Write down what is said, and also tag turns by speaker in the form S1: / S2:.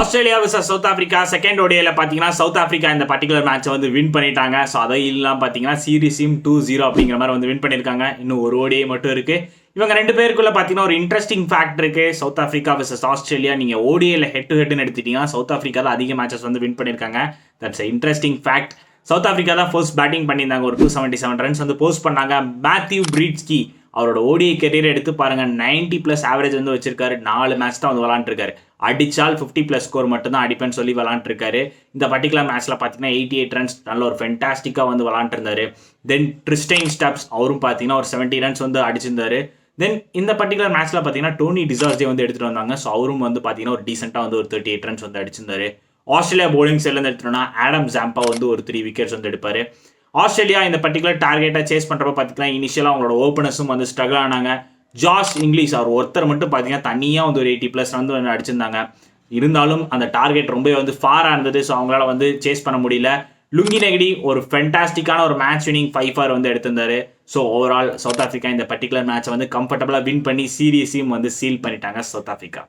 S1: Australia vs South Africa second ஓடிஐல பார்த்தீங்கன்னா South Africa இந்த பர்டிகுலர் மேட்சை வந்து வின் பண்ணிட்டாங்க. ஸோ அதை இல்லாமல் பார்த்தீங்கன்னா சீரிஸையும் 2-0 அப்படிங்கிற மாதிரி வந்து வின் பண்ணியிருக்காங்க. இன்னும் ஒரு ஓடிஐ மட்டும் இருக்கு. இவங்க ரெண்டு பேருக்குள்ள பார்த்தீங்கன்னா ஒரு இன்ட்ரெஸ்டிங் ஃபேக்ட் இருக்கு. சவுத் ஆப்பிரிக்கா vs ஆஸ்திரேலியா நீங்கள் ஓடிஐல ஹெட் டு ஹெட்னு எடுத்துட்டீங்கன்னா சவுத் ஆப்பிரிக்கா தான் அதிக மேட்சஸ் வந்து வின் பண்ணியிருக்காங்க. That's interesting fact. South Africa தான் ஃபர்ஸ்ட் பேட்டிங் பண்ணியிருந்தாங்க. ஒரு 277 ரன்ஸ் வந்து போஸ்ட் பண்ணாங்க. மேத்யூ பிரீட்ஸ்கி அவரோட ஓடிஐ கெரியர் எடுத்து பாருங்க, 90+ ஆவரேஜ் வந்து வச்சிருக்காரு. 4 மேட்ச் தான் வந்து விளாண்டுருக்காரு. அடிச்சால் 50+ ஸ்கோர் மட்டும் தான் அடிப்பேன்னு சொல்லி விளாண்டுருக்காரு. இந்த பர்டிகுலர் மேட்ச்ல பார்த்தீங்கன்னா 88 ரன்ஸ் நல்ல ஒரு ஃபென்டாஸ்டிக்காக வந்து விளாண்டுருந்தாரு. தென் ட்ரிஸ்டைன் ஸ்டப்ஸ் அவரும் பார்த்தீங்கன்னா ஒரு 70 ரன்ஸ் வந்து அடிச்சிருந்தாரு. தென் இந்த பர்டிகுலர் மேட்ச்ல பார்த்தீங்கன்னா டோனி டிசார்ஜே வந்து எடுத்துட்டு வந்தாங்க. ஸோ அவரும் வந்து பார்த்தீங்கன்னா ஒரு டீசெண்டாக வந்து ஒரு 38 ரன்ஸ் வந்து அடிச்சிருந்தாரு. ஆஸ்திரேலியா போலிங் சைட்லேருந்து எடுத்துட்டோம்னா ஆடம் ஜாம்பா வந்து ஒரு 3 விக்கெட்ஸ் வந்து எடுப்பார். ஆஸ்திரேலியா இந்த பர்டிகுலர் டார்கெட்டை சேஸ் பண்ணுறப்ப பார்த்தீங்கன்னா இனிஷியலாக அவங்களோட ஓப்பனர்ஸும் வந்து ஸ்ட்ரகிள் ஆனாங்க. ஜாஷ் இங்கிலீஷ் அவர் ஒருத்தர் மட்டும் பார்த்தீங்கன்னா தனியாக வந்து ஒரு 80+ வந்து அடிச்சிருந்தாங்க. இருந்தாலும் அந்த டார்கெட் ரொம்ப வந்து ஃபாராக இருந்தது. ஸோ அவங்களால வந்து சேஸ் பண்ண முடியல. லுங்கி நெகிடி ஒரு ஃபென்டாஸ்டிக்கான ஒரு மேட்ச் வினிங் 5-4 வந்து எடுத்திருந்தாரு. ஸோ ஓவரால் சவுத் ஆஃப்ரிக்கா இந்த பர்டிகுலர் மேட்சை வந்து கம்ஃபர்டபுளாக வின் பண்ணி சீரீஸையும் வந்து சீல் பண்ணிட்டாங்க சவுத் ஆஃப்ரிக்கா.